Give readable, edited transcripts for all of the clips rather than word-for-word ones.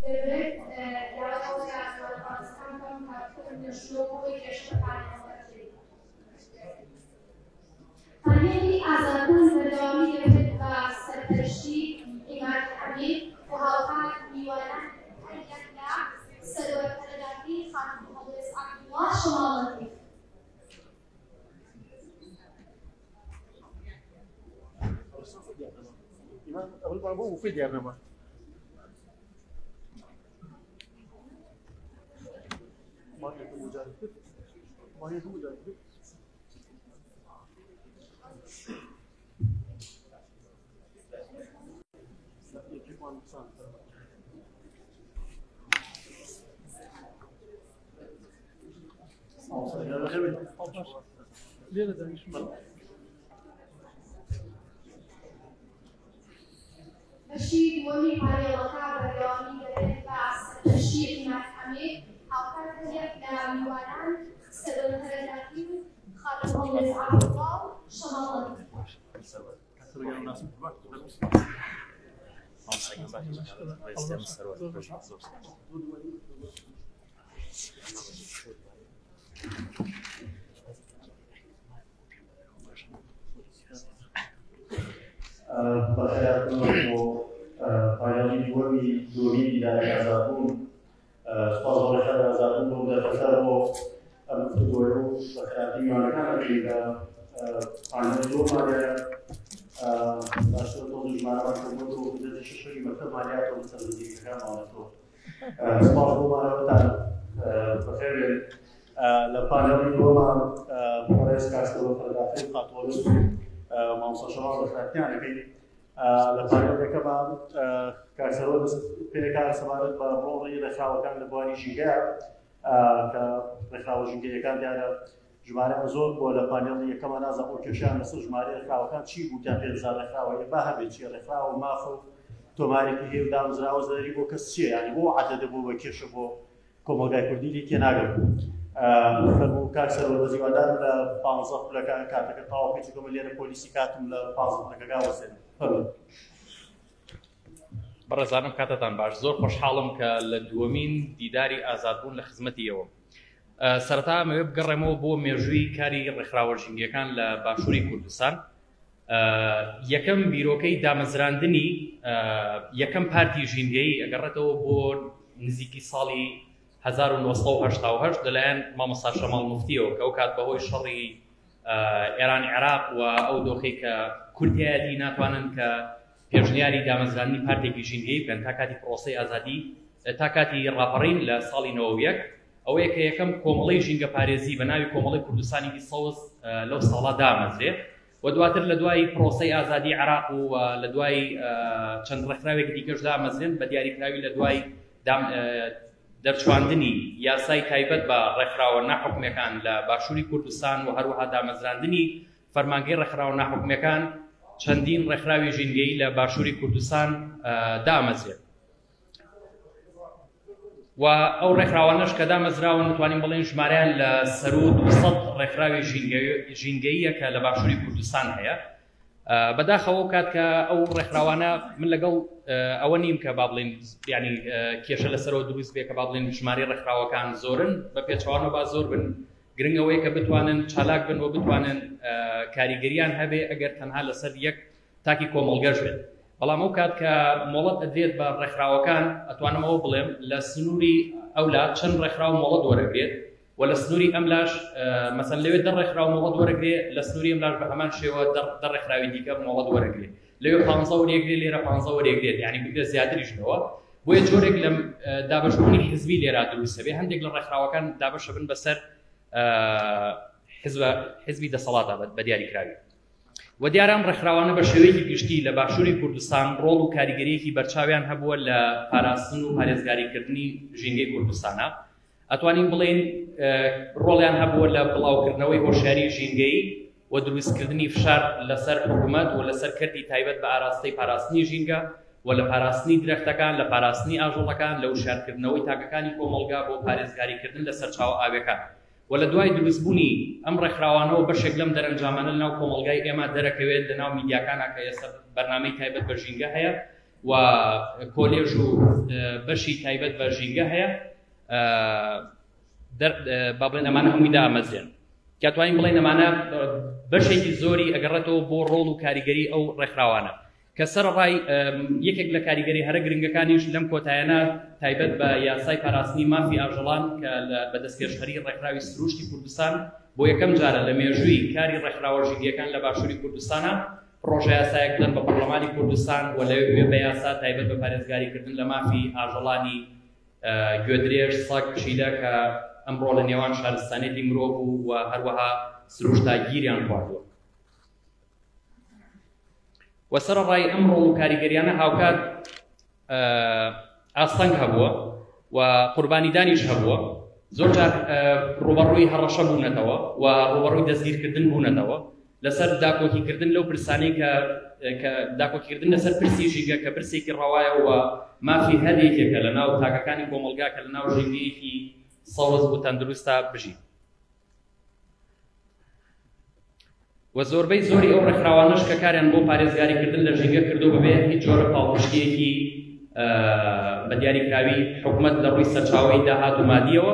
دەبێت لاوەکەوە ئەفغانستان بەم کارکردن نەشتۆکەوەی گەشتەکانەوە بکرێت. پانێلی ئازادبوون بەردەوامی دەبێت بە سەرپەرشتی ئیماد حەمید و هاوکات میوانان هەریەک لە سەروەرکەردانی خانم مەڵێز عەبدوڵڵا شەماڵەتی. أول مرة مو مفيد يعني ما يكون مجرد ما يكون مجرد بەشی دووەمی پانێڵەکە بەردەوامی دەبێت بە سەرپەرشتی ئیماد حەمید هاوکات هەریەک لە میوانان سەروەرکەردانی خانم مەڵێز عەبدوڵڵا و شەماڵەتی. پایانی دومی دیدار آزادبوون سپاس بۆ ڕێکخراوی ئازادبوون بۆ دەرفەتەر بۆ ئەم گفتوگۆیە و بەخراپی میوانەکانەکەی کە پانێڵی زۆرمان لێرە باشتر تۆزی ژمارەمان کردبوو و دەستی شەشەری مەکتەب مالیاتەوە لەسەر نزیکەکانمانەوە. سپاس بۆمانەوەتان بەخێر بێن. لە پانێڵی دووەمان ڕێز کارسەوە فەرداخی خاتۆلوس مامۆستا شەماڵ بەخراپیانەکەی. لە پانێڵەکەمان کارسەرۆ پێکار سەبارەت بە ڕۆڵی ڕێکخراوەکان لە بواری ژینگەیە کە ڕێکخراوە ژینگەیەکان دیارە ژمارەیان زۆر بۆ لە پانێڵی یەکەمان نازە بۆ کێشیان لەسەر ژمارەی ڕێکخراوەکان چی بوو تا پێبزار ڕێکخراوە با هەبێت چیە ڕێکخراوە مافە و تۆمارێکی هەیە و دامزراوە زەری بۆ کەس چییە ینی بۆ عەدەدە بوو بە کێشە بۆ کۆمەلگای کوردی لی تێناگەم. فەرموو کارسەرۆ وەزیوادار لە 15 خولەکان کاتەکە تەواو پێچ کۆمە لێرە پۆلیسی کاتم لە 15 خولەکەکان وەسێنم. بەڕێزانم کاتتان باش. زۆر خۆشحاڵم کە لە دووەمین دیداری ئازادبوون لە خزمەتیەوە. سەرەتا ئەمەوێ بگەڕێمەوە بۆ مێژووی کاری ڕێکخراوە ژینگەکان لە باشووری کوردستان. یەکەم بیرۆکەی دامەزراندنی یەکەم پارتی ژینگەیی ئەگەڕێتەوە بۆ نزیکی ساڵی 1970 لەلایەن مامۆستا شەماڵ موفتیەوە کە ئەو کات بەهۆی شەڕی ئێران عێراق و ئەو دۆخەی کە کورتایەتی ناتوانن کە پێشنیاری دامەزراندنی پارتێکی ژینگەیی بکەن تا کاتی پرۆسەی ئازادی تا کاتی ڕاپەڕین لە ساڵی 91 ئەوەیە کە یەکەم کۆمەڵەی ژینگە پارێزی بە ناوی کۆمەڵی کوردستانی سەوز لەو ساڵا دامەزرێت و دواتر لە دوای پرۆسەی ئازادی عێراق و لە دوای چەند ڕێکخراوێکی دیکەش دامەزرێن بە دیاریکراوی لە دوای دەرچواندنی یاسای تایبەت بە ڕێکخراوە ناحوکمیەکان لە باشووری کوردستان و هەروەها دامەزراندنی فەرمانگەی ڕێکخراوە ناحوکمیەکان چەندین ڕێکخراوی ژینگەیی لە باشووری کوردستان دامەزرێت و ئەو ڕێکخراوانەش کە دامەزراون نتوانین بڵێن ژمارەیان لە سەر و 200 ڕێکخراوی ژینگەییە کە لە باشووری کوردستان هەیە. بەداخەوە کات کە ئەو ڕێکخراوانە من لەگەڵ ئەوە نیم کە با بڵێن ینی کێشە لەسەرەوە دروست بێ کە با بڵێن ژمارەی ڕێکخراوەکان زۆرن بە پێچەوانەوە با زۆر بن گرنگەوەی کە بتوانن چالاک بن و بتوانن کاریگەریان هەبێ ئەگەر تەنها لەسەر یەک تاکی کۆمەڵگەش بێت. بەڵام ئەو کات کە مۆڵەت ئەدرێت بە ڕێکخراوەکان ئەتوانمەوە بڵێم لە سنووری ئەولا چەند ڕێکخراو مۆڵەت وەرەگرێت و لە سنووری ئەملاش مەسەن لەوێ دە ڕێکخراو مۆڵەت وەرەگرێت لە سنووری ئەملاش بە هەمان شێوە دە ڕێکخراوی دیکە مۆڵەت وەرەگرێت لەوێ 15 وەرەگرێت لێرە 15 وەرەگرێت یعنی بگرێت زیاتریشەوە بۆیە جۆرێک لە دابەشبوونی حزبی لێرە دروستە بێ هەندێک لە ڕێکخراوەکان دابەشە بن بەسەر حزبی دەسەڵاتە بە دیاریکراوی و دیارام ڕێکخراوانە بە شێوەیەکی گشتی لە باشووری کوردستان ڕۆڵ و کاریگەریەکی بەرچاویان هەبووە لە پاراستن و پارێزگاریکردنی ژینگەی کوردستانە. ئەتوانین بڵێن ڕۆڵیان هەبووە لە بڵاوکردنەوەی هۆشیاری ژینگەیی و دروستکردنی فشار لەسەر حکوومەت و لەسەر کردی تایبەت بە ئاراستەی پاراستنی ژینگە و لە پاراستنی درەختەکان لە پاراستنی ئاژۆڵەکان لە وشارکردنەوەی تاکەکانی کۆمەڵگا بۆ پارێزگاریکردن لە سەرچاوە ئاوەکان و لە دوای دروستبوونی ئەم ڕێکخراوانەوە بەشێک لەم دەرەنجامانە لەناو کۆمەڵگای ئێمە دەرەکەوێت لەناو میدیاکانە کە ئێستا بەرنامەی تایبەت بە ژینگە هەیە و کۆلێژ و بەشی تایبەت بە ژینگە هەیە با بڵێن ئەمانە هەمووی دامەزرێن کە توانین بڵێن ئەمانە بەشێکی زۆری ئەگەڕێتەوە بۆ ڕۆڵ و کاریگەری ئەو ڕێکخراوانە کە سەرڕای یەکێک لە کاریگەری هەرە گرنگەکانیش لەم کۆتایانە تایبەت بە یاسای پاراستنی مافی ئاژەڵان کە بە دەستپێشخەری ڕێکخراوی سروشتی کوردستان بۆ یەکەم جارە لە مێژووی کاری ڕێکخراوە ژینگەکان لە باشووری کوردستانە پرۆژە یاسایەک بدەن بە پەرلەمانی کوردستان و لەوێ بە یاسا تایبەت بە پارێزگاریکردن لە مافی ئاژەڵانی گوێدرێژ سەگ پشیلە کە ئەمڕۆ لە نێوان شارستانێتی مرۆڤ و هەروەها سروشتا گیریان خواردووە و سەرڕای ئەم ڕۆڵ و کاریگەریانە هاوکات ئاستەنگ هەبووە و قوربانیدانیش هەبووە زۆر جار ڕوبەڕووی هەڕەشە بوونەتەوە و ڕوبەڕووی دەستگیرکردن بوونەتەوە لەسەر داکۆکیکردن لەو پرسانەی کە داکۆکیکردن لەسەر پرسی ژینگە کە پرسێکی ڕەوایە و مافی هەرێکێکە لە ناو تاکەکانی کۆمەلگا کە لە ناو ژینگەیەکی سەوز و تەندروستە بژین و زۆربەی زۆری ئەو ڕێکخراوانەش کە کاریان بۆ پارێزگاریکردن لە ژینگە کردو بەبێ هیچ جۆرە پاڵپشتیەکی بە دیاریکراوی حکوومەت لە ڕووی سەرچاوەی داهات و مادیەوە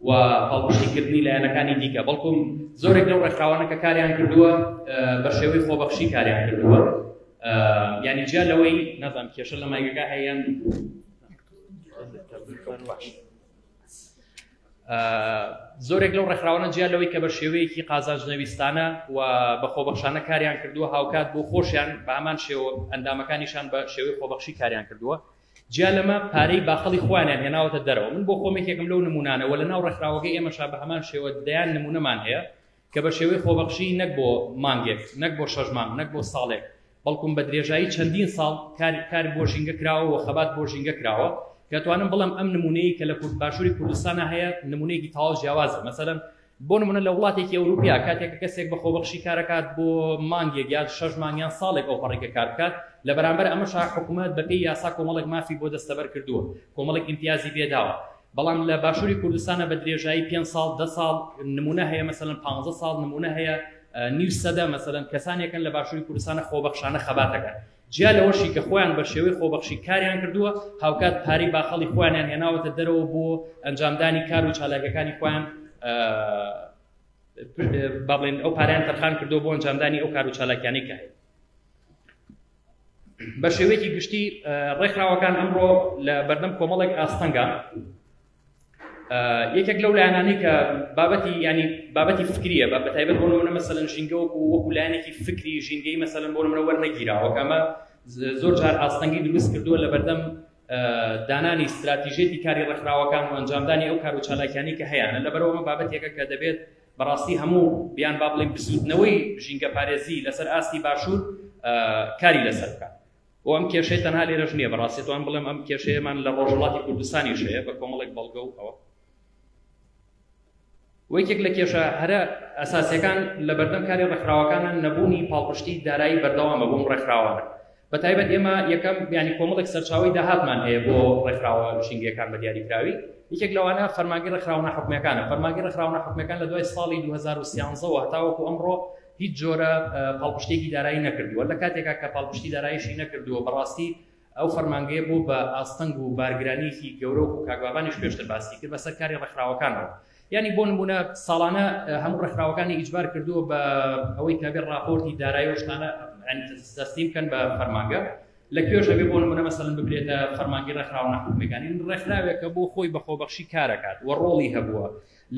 و پاڵپشتیکردنی لایەنەکانی دیکە بەڵکو زۆرێک لەو ڕێکخراوانە کە کاریان کردووە بە شێوەی خۆبەخشی کاریان کردووە یعنی جیا لەوەی نازانم کێشە لە مایگەکە هەیەن زۆرێک لەو ڕێکخراوانە جیا لەوەی کە بە شێوەیەکی قازانجنەویستانە و بە خۆبەخشانە کاریان کردووە هاوکات بۆ خۆشیان بە هەمان شێوە ئەندامەکانیشان بە شێوەی خۆبەخشی کاریان کردووە جیا لەمە پارەی باخەڵی خۆیانیان هێناوەتە دەرەوە من بۆ خۆمێکێکم لەو نمونانەوە لە ناو ڕێکخراوەکەی ئێمەشا بە هەمان شێوە دەیان نمونەمان هەیە کە بە شێوەی خۆبەخشی نەک بۆ مانگێک نەک بۆ 6 مانگ نەک بۆ ساڵێک بەڵکوم بە درێژایی چەندین ساڵ کاری بۆ ژینگە کراوە و خەبات بۆ ژینگە کراوە کەتوانم بڵم ئەم نمونەیە کە لە باشووری کوردستانە هەیە نمونەیەکی تەواو جیاوازە مەسەلەن بۆ نمونە لە وڵاتێکی ئەوروپیا کاتێک کەسێک بە خۆبەخشی کارەکات بۆ مانگێک یا 6 مانگیان ساڵێک ئەو پەڕێکە کار بکات لە بەرامبەر ئەمەشا حکوومەت بەپێی یاسا کۆمەڵێک مافی بۆ دەستەبەر کردووە کۆمەڵێک ئیمتیازی پێداوە بەڵام لە باشووری کوردستانە بە درێژایی 5 ساڵ 10 ساڵ نمونە هەیە مەسەلەن 15 ساڵ نمونە هەیە نیو سەدە مەسەلەن کەسانێکن لە باشووری کوردستانە خۆبەخشانە خەباتەکەن جیا لەوەشی کە خۆیان بە شێوەی خۆبەخشی کاریان کردووە هاوکات پارەی باخەڵی خۆیانیان هێناوەتە دەرەوە بۆ ئەنجامدانی کار و چالاکیەکانی خۆیان با بڵێن ئەو پارەیان تەرخان کردووە بۆ ئەنجامدانی ئەو کار و چالاکیانەی کە هەیە بە شێوەیەکی گشتی ڕێکخراوەکان ئەمڕۆ لە بەردەم کۆمەڵێک ئاستەنگان یەکێک لەو لایەنانەی کە بابەتی فکریە بە تایبەت بۆ نمونە مەسەلەن ژینگە وەکو لایەنێکی فکری ژینگەی مەسەلەن بۆ نمونە وەرنەگیراوە کە ئەمە زۆر جار ئاستەنگی دروست کردووە لە بەردەم دانانی استراتیژیەتی کاری ڕێکخراوەکان و ئەنجامدانی ئەو کار و چالاکیانی کە هەیەە لەبەرەوە بابەتێکە کە دەبێت بەڕاستی هەموو بیان با بڵێن بسوودنەوەی ژینگە پارێزی لەسەر ئاستی باشوور کاری لەسەر بکات و ئەم کێشەی تەنها لێرەش نییە بەڕاستی توان بڵێم ئەم کێشەیەمان لە ڕۆژهەڵاتی کوردستانیش هەیە بە کۆمەڵێک بەڵگە و ئەوە وەکێک لە کێشە هەرە ئەساسیەکان لە بەردەم کاری ڕێکخراوەکانە نەبوونی پاڵپشتی دارایی بەردەوامە بۆم ڕێکخراوانە بە تایبەت ئێمە یەکەم ینی کۆمەڵێک سەرچاوی داهاتمان هەیە بۆ ڕێکخراوە ژینگەکان بە دیاریکراوی یەکێک لەوانە فەرمانگەی ڕێکخراوە حکومەکانە فەرمانگەی ڕێکخراوە حکومەکان لە دوای ساڵی 2013 و هەتاوەکو ئەمڕۆ هیچ جۆرە پاڵپشتێکی دارایی نەکردووە لە کاتێکا کە پاڵپشتی داراییشی نەکردووە بەڕاستی ئەو فەرمانگەیە بۆ بە ئاستەنگ و بارگرانیەکی گەورە و کاکبابانیش پێشتر باسی کرد بەسەر کاری ڕێکخراوەکانەوە ینی بۆ نمونە ساڵانە هەموو ڕێکخراوەکانی ئیجبار کردووە بە ئەوەی کابێت راپۆرتی دارایی و شتانە تەسلیم بکەن بە فەرمانگە لەکوێژە بێ بۆ نمونە مەسەلەن ببرێتە فەرمانگەی ڕێکخراوە حکومەکانی ڕێکخراوێکە بۆ خۆی بە خۆبەخشی کارەکات و ڕۆڵی هەبووە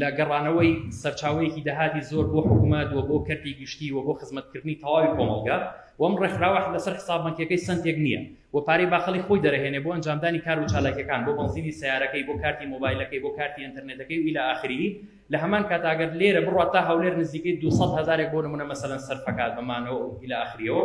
لە گەڕانەوەی سەرچاوەیەکی داهاتی زۆر بۆ حکوومەت و بۆ کەرتی گشتی و بۆ خزمەتکردنی تەواوی کۆمەلگا و ئەم ڕێکخراوە لەسەر حساب بانکیەکەی سنتێک نییە و پارەی باخەڵی خۆی دەرەهێنێ بۆ ئەنجامدانی کار و چالاکیەکان بۆ بنزینی سیارەکەی بۆ کارتی مۆبایلەکەی بۆ کارتی ئینتەرنێتەکەی و ئیلا ئاخری لە هەمان کاتاگەر لێرە بڕات تا هەولێر نزیکەی 200,000 بۆ نمونە مەسەلەن سەرفەکات بەمانەوە و ئیلا ئاخریەوە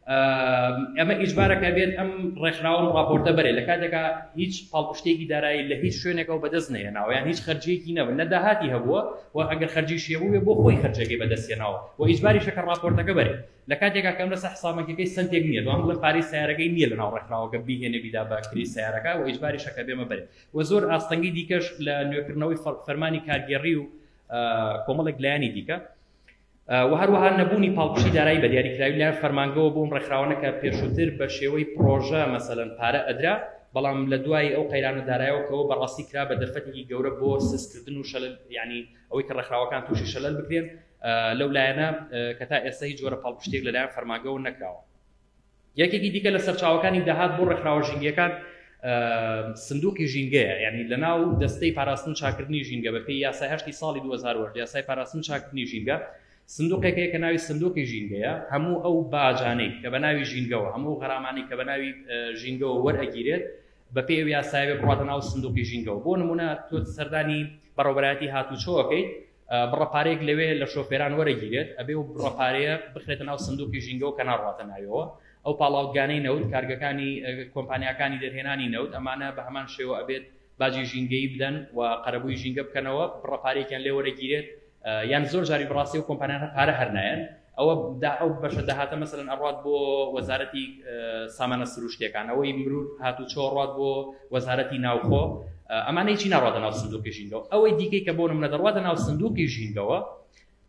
ئەمە ئیجبارەکە بێت ئەم ڕێکخراوە راپۆرتە بەرێ لە کاتێکا هیچ پاڵپشتێکی دارایی لە هیچ شوێنێکەوە بەدەست نێناوە یان هیچ خەرجیەکی نەبوو نەداهاتی هەبووە و ئەگەر خەرجیشی هەبوو بۆ خۆی خەرجەکەی بەدەستێناوە و ئیجباریشەکە راپۆرتەکە بەرێ لە کاتێکا کەم لەسەر حسابەکەی سنتێک نییە دوام بڵێن پارەی سیارەکەی نییە لە ناو ڕێکخراوەکە بیهێنێ بیدا بە کری سیارەکە و ئیجباریشەکە بێمە بەرێ و زۆر ئاستەنگی دیکەش لە نوێکردنەوەی فەرمانی کارگێڕی و کۆمەڵێک لایانی دیکە و هەروەها نەبوونی پاڵپشتی دارایی بە دیاریکراوی لایەن فەرمانگەوە بۆ ڕێکخراوانە کە پێشووتر بە شێوەی پرۆژە مەسەلەن پارە ئەدرا بەڵام لە دوای ئەو قەیرانە دارایەوەکەوە بەڕاستی کرا بە دەرفەتێکی گەورە بۆ سستکردن و شەلل ینی ئەوەی کە ڕێکخراوەکان تووشی شەلل بکرێن لەو لایەنە کە تا ئێستا هیچ جۆرە پاڵپشتێک لەلایەن فەرمانگەوە نەکراوە. یەکێکی دیکە لە سەرچاوەکانی داهات بۆ ڕێکخراوە ژینگەکان سندوقی ژینگەیە، یعنی لەناو دەستەی پاراستن چاکردنی ژینگە بە پێی یاسای 8 ساڵی 2008 یاسای پاراستن چاکردنی ژینگە سندوقێکەیە کە ناوی سندوقی ژینگەیە هەموو ئەو باجانەی کە بە ناوی ژینگەوە هەموو غەرامانی کە بە ناوی ژینگەوە وەرئەگیرێت بە پێی ئەو یاسایە بڕاتە ناو سندوقی ژینگەوە. بۆ نمونە تۆ سەردانی بەڕێوەبەرایەتی هاتوچۆەکەیت بڕەپارەیەک لەوێ لە شۆفێران وەرەگیرێت ئەبێ و بڕەپارەیە بخرێتە ناو سندوقی ژینگەوە کە ناڕاتە ناویەوە. ئەو پاڵاوگانەی نەوت کارگەکانی کۆمپانیاکانی دەرهێنانی نەوت ئەمانە بە هەمان شێوە ئەبێت باجی ژینگەی بدەن و قەرەبووی ژینگە بکەنەوە بڕەپارێکیان لێ وەرەگیرێت یان زۆر جاری بڕاستی و کۆمپانیانە پارە هەرنایەن ئەو بەشە داهاتە مەسەلەن ئەڕات بۆ وەزارەتی سامانە سروشتیەکان ئەوەی مرور هاتوچۆ ڕات بۆ وەزارەتی ناوخۆ ئەمانە هیچی ناڕاتە ناو سندوقی ژینگەوە. ئەوەی دیکەی کە بۆ نمونە دەڕواتە ناو سندوقی ژینگەوە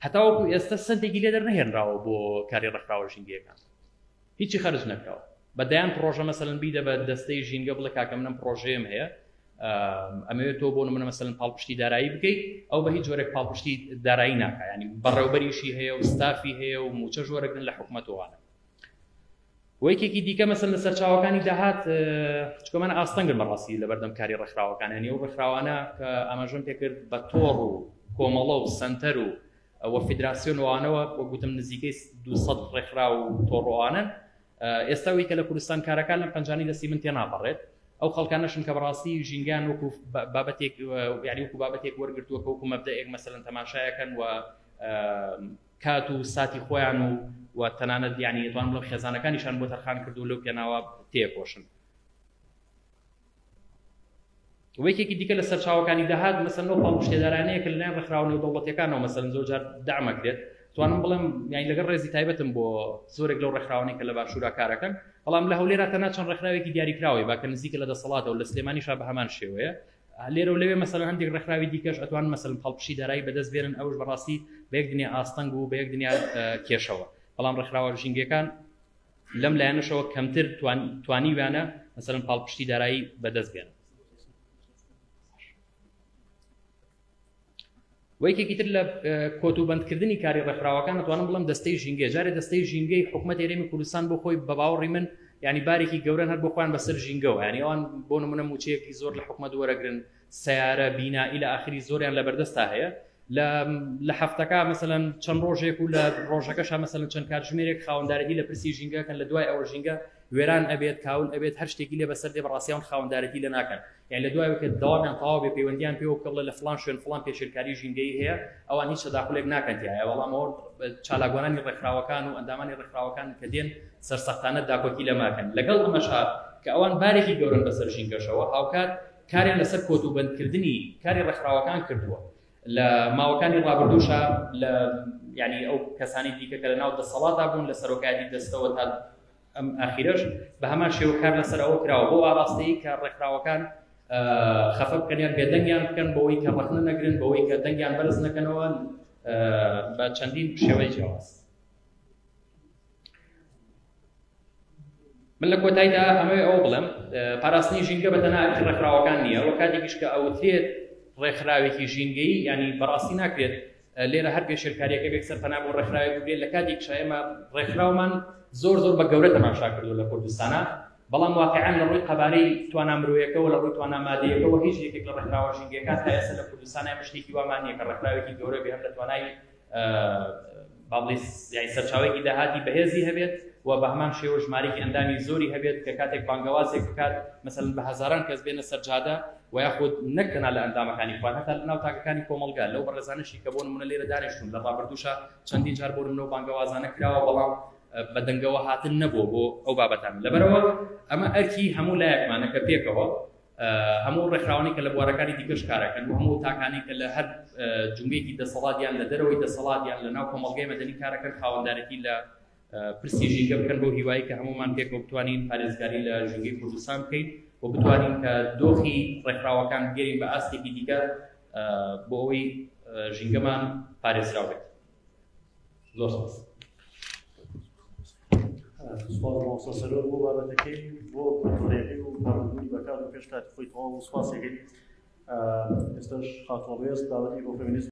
هەتاوەکو ئێستا سنتێکی لێ دەرنەهێنراوە بۆ کاری ڕێکخراوە ژینگەکان هیچی خەرج نەکراوە. بەدایان پرۆژە مەسەلەن بیدە بە دەستەی ژینگە بڵێ کاکە منم پرۆژەیەم هەیە ئەمەوێت تۆ بۆ نمونە مەسەلەن پاڵپشتی دارایی بکەیت ئەو بە هیچ جۆرێک پاڵپشتی دارایی ناکە، ینی بەڕێوەبەریشی هەیە و ستافی هەیە و موچە ژۆرەگرن لە حکوومەتوانە. وەیەکێکی دیکە مەسەلەن لە سەرچاوەکانی داهات چکۆمانە ئاستەنگن بەڕاستی لە بەردەم کاری ڕێکخراوەکان، یعنی ئەو ڕێکخراوانە کە ئاماژەم پێکرد بە تۆڕ و کۆمەڵە و سەنتەر و فیدراسیۆنەوانەوە وە گوتم نزیکەی 200 ڕێکخرا و تۆڕۆوانن. ئێستاوی کە لە کوردستان کارەکان لەم پەنجانی دەستی من تێناپەڕێت ئەو خەڵکانەشن کە بەڕاستی ژینگیان وەکو بابەتێک یعنی وەکو بابەتێک وەرگرتووە کە وەکو مەبدەئێک مەسەلەن تەماشایەکەن و کات و ساتی خۆیان و تەنانەت یعنی دەتوانن بڵێم خێزانەکانیشان بۆ تەرخان کردو لەو پێناوە تێکۆشن. وەیەکێکی دیکە لە سەرچاوەکانی داهات مەسەلەن ئەو پاڵپشتێدارانەیە کە لەلایەن ڕێکخراوە نێودەوڵەتیەکانەوە مەسەلەن زۆر جار دامەکرێت توانم بڵێم یعنی لەگەڵ ڕێزی تایبەتم بۆ زۆرێک لەو ڕێکخراوانەی کە لە باشوورا کارەکەن بەڵام لە هەولێرا تەنها چەند ڕێکخراوێکی دیاریکراوی باکە نزیکە لە دەسەڵاتەوە لە سلێمانیشا بە هەمان شێوەیە لێرە و لەوێ مەسەلەن هەندێک ڕێکخراوی دیکەش ئەتوانن مەسەلەن پاڵپشتی دارایی بەدەست بێنن ئەوش بەڕاستی بە یەک دنیا ئاستەنگ و بە یەک دنیا کێشەوە بەڵام ڕێکخراوە ژینگەکان لەم لایەنەشەوە کەمتر توانیویانە مەسەلەن پاڵپشتی دارایی بەدەست بێنن. وەیەکێکی تر لە کۆتوبەندکردنی کاری ڕێکخراوەکان دەتوانم بڵێم دەستەی ژینگە جارێ دەستەی ژینگەی حکوومەت هێرێمی کوردستان بۆ خۆی بە باوەڕی من ینی بارێکی گەورەن هەر بۆ خۆیان بەسەر ژینگەوە ینی ئەوان بۆ نمونە موچەیەکی زۆر لە حکوومەت وەرەگرن سیارە بینا ئیلە ئاخری زۆریان لە بەردەستا هەیە لە هەفتەکە مەسەلەن چەند ڕۆژێک و لە ڕۆژەکەش مەسەلەن چەند کاتژمێرێک خاوەندارەتی لە پرسی ژینگەکەن لە دوای ئەوە ژینگە وێران ئەبێت کاول ئەبێت هەر شتێکی لێ بەسەر دێ بەڕاستیان خاوەندارەتی لە ناکەن یان لە دوای وەکە داوامیان تەواو بێ پەیوەندیان پێوە بکە بڵێ لە فڵان شوێن فڵان پێشێرکاری ژینگەی هەیە ئەوان هیچ تەداخولێک ناکەن تایە بەڵام ئەوە چالاکوانانی ڕێکخراوەکان و ئەندامانی ڕێکخراوەکان کە دێن سەرسەختانە داکۆکی لەماکەن لەگەڵ ئەمەشا کە ئەوان بارێکی گەورن بەسەر ژینگەشەوە هاوکات کاریان لەسەر کۆتوبەندکردنی کاری ڕێکخراوەکان کردووە لە ماوەکانی ڕابردووشە لە یعنی ئەو کەسانی دیکە کە لەناو دەسەڵاتدا بوون لە سەرۆکایەتی دەستەوە تا ئەم ئاخیرەش بە هەمان شێوە کار لەسەر ئەوە کراوە بۆ ئاراستەیی کە ڕێکخراوەکان خەفە بکەنیان بێدەنگیان بکەن بەوەی کە ڕەخنە نەگرن بەوەی کە دەنگیان بەرز نەکەنەوە بە چەندین شێوەی جیاواز. من لە کۆتاییدا ئەمەوێ ئەوە بڵێم پاراستنی ژینگە بەتەنها ڕێکخراوەکان نییە وە کاتێکیش کە ئەوترێت ڕێکخراوێکی ژینگەی ینی بەڕاستی ناکرێت لێرە هەر پێشێرکاریەکە بێک سەرپەنا بۆ ڕێکخراوێک بگرێت لە کاتێکیش ئێمە ڕێکخراومان زۆر بە گەورە تەماشا کردووە لە کوردستانە بەڵام واقعیان لە ڕووی قەبارەی توانە مرۆیەکەوە لە ڕووی توانە مادەیەکەوە هیچ یەکێک لە ڕێکخراوە ژینگەکان تا ئێستا لە کوردستانە شتێکی وامان نییە کە ڕێکخراوێکی گەورە بێ هەم لە توانای یعنی سەرچاوێکی داهاتی بەهێزی هەبێت و بە هەمان شێوە ژمارەی ئەندامی زۆری هەبێت کە کاتێک بانگەوازێک بکات مەسەلەن بە هەزاران کەس بێنە سەر جادە و یاخود نەکەنا لە ئەندامەکانی خۆیان هەتا لەناو تاکەکانی کۆمەڵگا لەو بەڕێزانەشی کە بۆ نمونە لێرە دانیشتون لە ڕابردووشە چەندین جار بۆ نمونە بانگەوازانە کراوە بەڵام بە دەنگەوە هاتن نەبووە بۆ ئەو بابەتان لەبەرەوە ئەمە ئەرکی هەموو لایەکمانە کە پێکەوە هەموو ڕێکخراوانی کە لە بوارەکانی دیکەش کارەکەن و هەموو تاکانی کە لە هەر جنگێکی دەسەڵاتیان لە دەرەوەی دەسەڵاتیان لە ناو کۆمەڵگەی مەدەنی کارەکەن خاوەندارەتی لە پرسی ژینگە بکەن بۆ هیوایی کە هەمومان پێکەوە بتوانین پارێزگاری لە ژینگەی کوردستان بکەین و بتوانین کە دۆخی ڕێکخراوەکان بگەرین بە ئاستێکی دیکە بۆ ئەوەی ژینگەمان پارێزراو بێت. زۆر سپاس. سوپاس مامۆستا سەرۆر بۆ بابەتەکەی بۆ کۆنتڕێڵی و پاڕبوونی بەکار و پێش کاتی خۆی تەواو سوپاسێکەین. ئێستاش خاتووەڵێز داوەتی بۆ فێمینیزم